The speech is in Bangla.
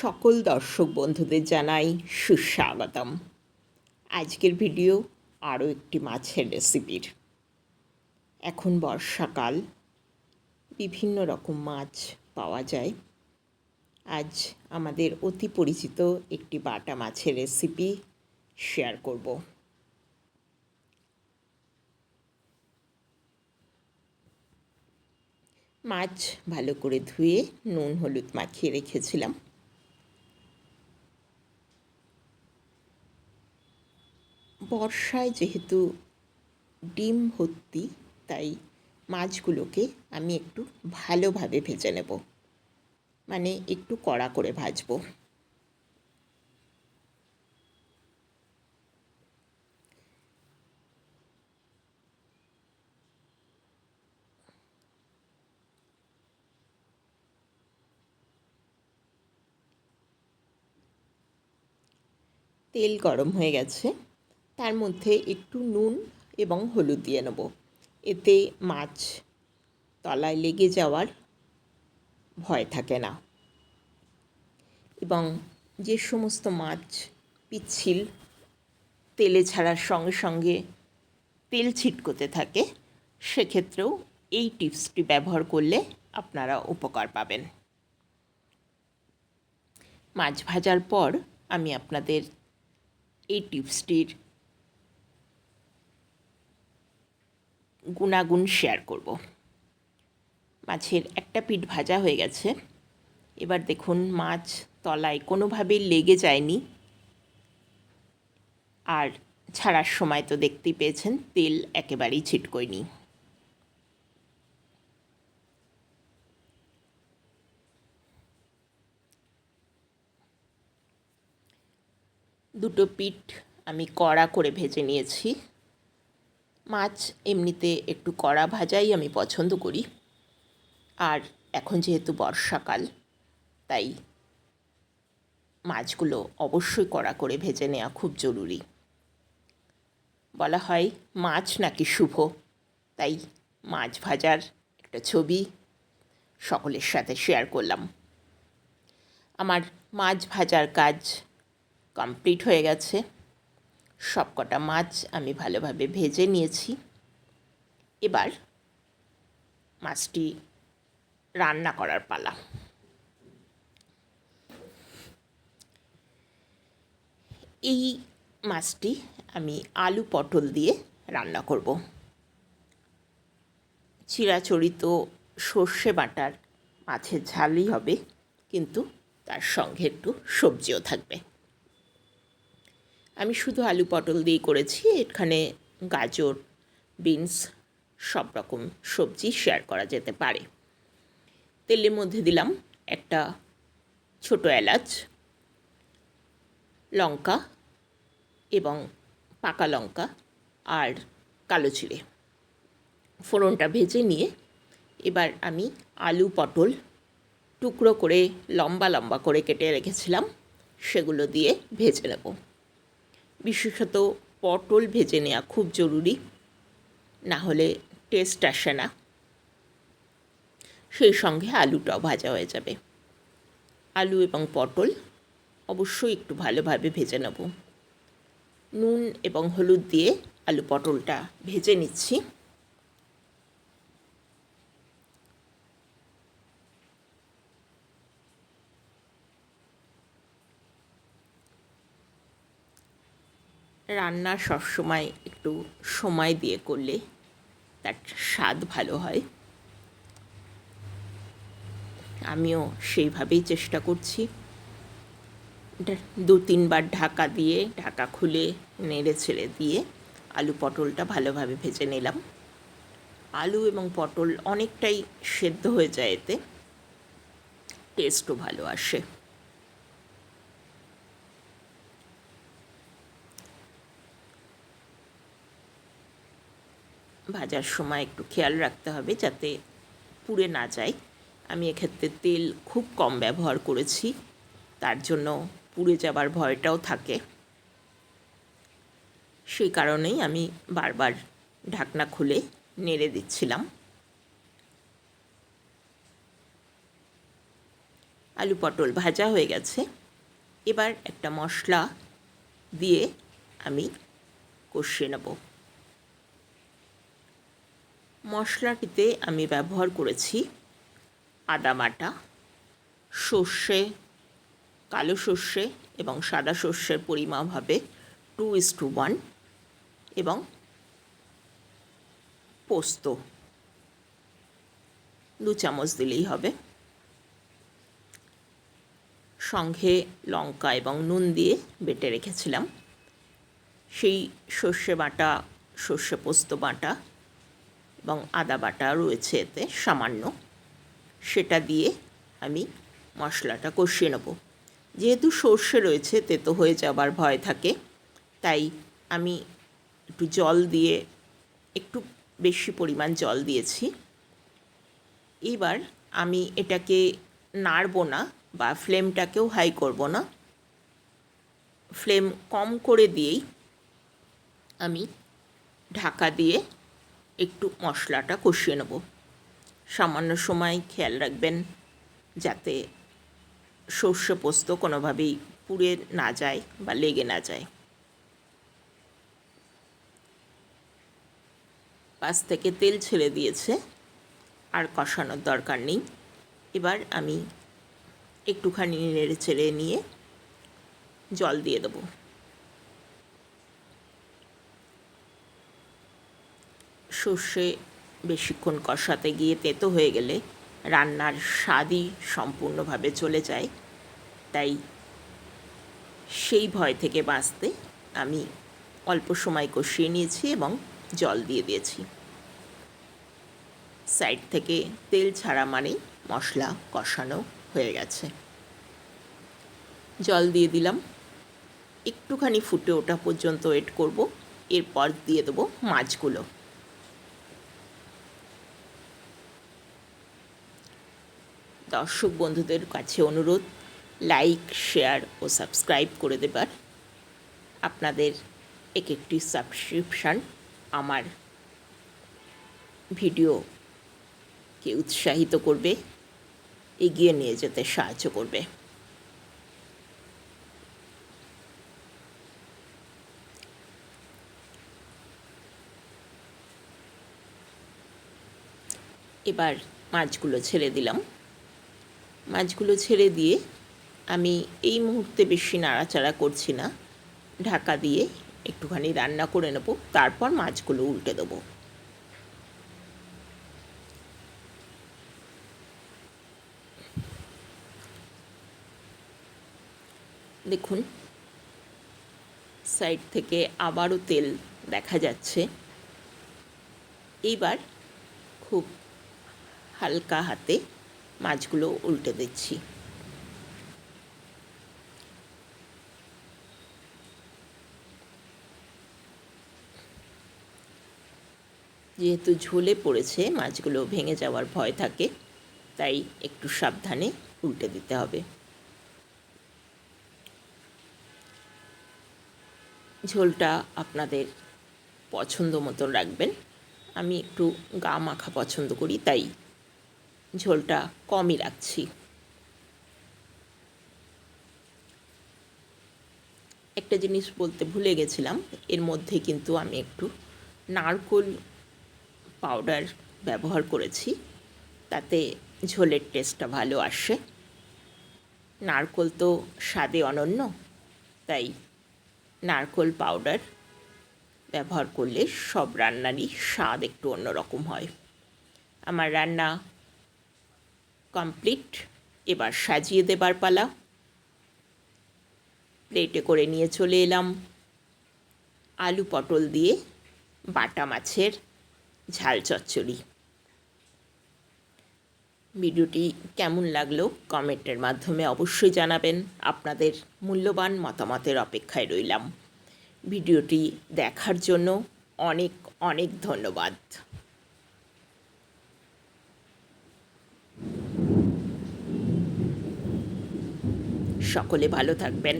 সকল দর্শক বন্ধুদের জানাই সুস্বাগতম। আজকের ভিডিও আরও একটি মাছের রেসিপির। এখন বর্ষাকাল, বিভিন্ন রকম মাছ পাওয়া যায়। আজ আমাদের অতি পরিচিত একটি বাটা মাছের রেসিপি শেয়ার করব। মাছ ভালো করে ধুয়ে নুন হলুদ মাখিয়ে রেখেছিলাম। বর্ষায় যেহেতু ডিম ভর্তি, তাই মাছগুলোকে আমি একটু ভালোভাবে ভেজে নেব, মানে একটু কড়া করে ভাজবো। তেল গরম হয়ে গেছে, তার মধ্যে একটু নুন এবং হলুদ দিয়ে নেব। এতে মাছ তলায় লেগে যাওয়ার ভয় থাকে না, এবং যে সমস্ত মাছ পিচ্ছিল তেলে ছাড়ার সঙ্গে সঙ্গে তেল ছিটকোতে থাকে, সেক্ষেত্রেও এই টিপসটি ব্যবহার করলে আপনারা উপকার পাবেন। মাছ ভাজার পর আমি আপনাদের এই টিপসটির গুণাগুণ শেয়ার করব। মাছের একটা পিঠ ভাজা হয়ে গেছে। এবার দেখুন, মাছ তলায় কোনোভাবেই লেগে যায়নি, আর ছাড়ার সময় তো দেখতেই পেয়েছেন তেল একেবারেই ছিটকোয়নি। দুটো পিঠ আমি কড়া করে ভেজে নিয়েছি। মাছ এমনিতে একটু কড়া ভাজাই আমি পছন্দ করি, আর এখন যেহেতু বর্ষাকাল, তাই মাছগুলো অবশ্যই কড়া করে ভেজে নেওয়া খুব জরুরি। বলা হয় মাছ নাকি শুভ, তাই মাছ ভাজার একটা ছবি সকলের সাথে শেয়ার করলাম। আমার মাছ ভাজার কাজ কমপ্লিট হয়ে গেছে। সবকটা মাছ আমি ভালোভাবে ভেজে নিয়েছি। এবার মাছটি রান্না করার পালা। এই মাছটি আমি আলু পটল দিয়ে রান্না করব। চিরাচরিত সর্ষে বাটার মাছের ঝালই হবে, কিন্তু তার সঙ্গে একটু সবজিও থাকবে। আমি শুধু আলু পটল দিয়েই করেছি, এখানে গাজর, বিনস সব রকম সবজি শেয়ার করা যেতে পারে। তেলের মধ্যে দিলাম একটা ছোটো এলাচ, লঙ্কা এবং পাকা লঙ্কা আর কালো জিরে। ফোড়নটা ভেজে নিয়ে এবার আমি আলু পটল টুকরো করে লম্বা লম্বা করে কেটে রেখেছিলাম, সেগুলো দিয়ে ভেজে নেব। বিশেষত পটল ভেজে নেওয়া খুব জরুরি, না হলে টেস্ট আসে না। সেই সঙ্গে আলুটাও ভাজা হয়ে যাবে। আলু এবং পটল অবশ্যই একটু ভালোভাবে ভেজে নেব। নুন এবং হলুদ দিয়ে আলু পটলটা ভেজে নিচ্ছি। রান্না সবসময় একটু সময় দিয়ে করলে তার স্বাদ ভালো হয়। আমিও সেইভাবেই চেষ্টা করছি। 2-3 বার ঢাকা দিয়ে, ঢাকা খুলে নেড়ে ছেড়ে দিয়ে আলু পটলটা ভালোভাবে ভেজে নিলাম। আলু এবং পটল অনেকটাই সেদ্ধ হয়ে যায়, এতে টেস্টও ভালো আসে। ভাজার সময় একটু খেয়াল রাখতে হবে যাতে পুড়ে না যায়। আমি এক্ষেত্রে তেল খুব কম ব্যবহার করেছি, তার জন্য পুড়ে যাবার ভয়টাও থাকে। সেই কারণেই আমি বারবার ঢাকনা খুলে নেড়ে দিচ্ছিলাম। আলু পটল ভাজা হয়ে গেছে। এবার একটা মশলা দিয়ে আমি কষিয়ে নেব। মশলাটিতে আমি ব্যবহার করেছি আদা বাটা, সর্ষে, কালো সর্ষে এবং সাদা সর্ষের পরিমাপ হবে 2:1 এবং পোস্ত 2 চামচ দিলেই হবে। সঙ্গে লঙ্কা এবং নুন দিয়ে বেটে রেখেছিলাম। সেই সর্ষে বাটা, সর্ষে পোস্ত বাটা এবং আদা বাটা রয়েছে এতে সামান্য, সেটা দিয়ে আমি মশলাটা কষিয়ে নেব। যেহেতু সর্ষে রয়েছে তেতো হয়ে যাবার ভয় থাকে, তাই আমি একটু জল দিয়ে, একটু বেশি পরিমাণ জল দিয়েছি। এবার আমি এটাকে নাড়ব না বা ফ্লেমটাকেও হাই করব না, ফ্লেম কম করে দিয়েই আমি ঢাকা দিয়ে একটু মশলাটা কষিয়ে নেব। সামান্য সময় খেয়াল রাখবেন যাতে সর্ষে পোস্ত কোনোভাবেই পুড়ে না যায় বা লেগে না যায়। পাশ থেকে তেল ছেড়ে দিয়েছে, আর কষানোর দরকার নেই। এবার আমি একটুখানি নেড়ে চেড়ে নিয়ে জল দিয়ে দেবো। সর্ষে বেশিক্ষণ কষাতে গিয়ে তেতো হয়ে গেলে রান্নার স্বাদই সম্পূর্ণভাবে চলে যায়। তাই সেই ভয় থেকে বাঁচতে আমি অল্প সময় কষিয়ে নিয়েছি এবং জল দিয়ে দিয়েছি। সাইড থেকে তেল ছাড়া মানেই মশলা কষানো হয়ে গেছে। জল দিয়ে দিলাম, একটুখানি ফুটে ওঠা পর্যন্ত ওয়েট করব। এরপর দিয়ে দেবো মাছগুলো। দর্শক বন্ধুদের কাছে অনুরোধ, লাইক, শেয়ার ও সাবস্ক্রাইব করে দেবার। আপনাদের একটি সাবস্ক্রিপশান আমার ভিডিওকে উৎসাহিত করবে, এগিয়ে নিয়ে যেতে সাহায্য করবে। এবার মাছগুলো ছেড়ে দিলাম। মাছগুলো ছেড়ে দিয়ে আমি এই মুহূর্তে বেশি নাড়াচাড়া করছি না, ঢাকা দিয়ে একটুখানি রান্না করে নেব, তারপর মাছগুলো উল্টে দেবো। দেখুন, সাইড থেকে আবারও তেল দেখা যাচ্ছে। এইবার খুব হালকা হাতে মাছগুলো উল্টে দিচ্ছি। যেহেতু ঝোলে পড়েছে, মাছগুলো ভেঙে যাওয়ার ভয় থাকে, তাই একটু সাবধানে উল্টে দিতে হবে। ঝোলটা আপনাদের পছন্দ মতো রাখবেন। আমি একটু গা মাখা পছন্দ করি, তাই ঝোলটা কমই রাখছি। একটা জিনিস বলতে ভুলে গেছিলাম, এর মধ্যে কিন্তু আমি একটু নারকেল পাউডার ব্যবহার করেছি, তাতে ঝোলের টেস্টটা ভালো আসে। নারকেল তো স্বাদে অনন্য, তাই নারকেল পাউডার ব্যবহার করলে সব রান্নারই স্বাদ একটু অন্যরকম হয়। আমার রান্না কমপ্লিট, এবার সাজিয়ে দেবার পালা। প্লেটে করে নিয়ে চলে এলাম আলু পটল দিয়ে বাটা মাছের ঝাল চচ্চড়ি। ভিডিওটি কেমন লাগলো কমেন্টের মাধ্যমে অবশ্যই জানাবেন। আপনাদের মূল্যবান মতামতের অপেক্ষায় রইলাম। ভিডিওটি দেখার জন্য অনেক অনেক ধন্যবাদ। সকলে ভালো থাকবেন।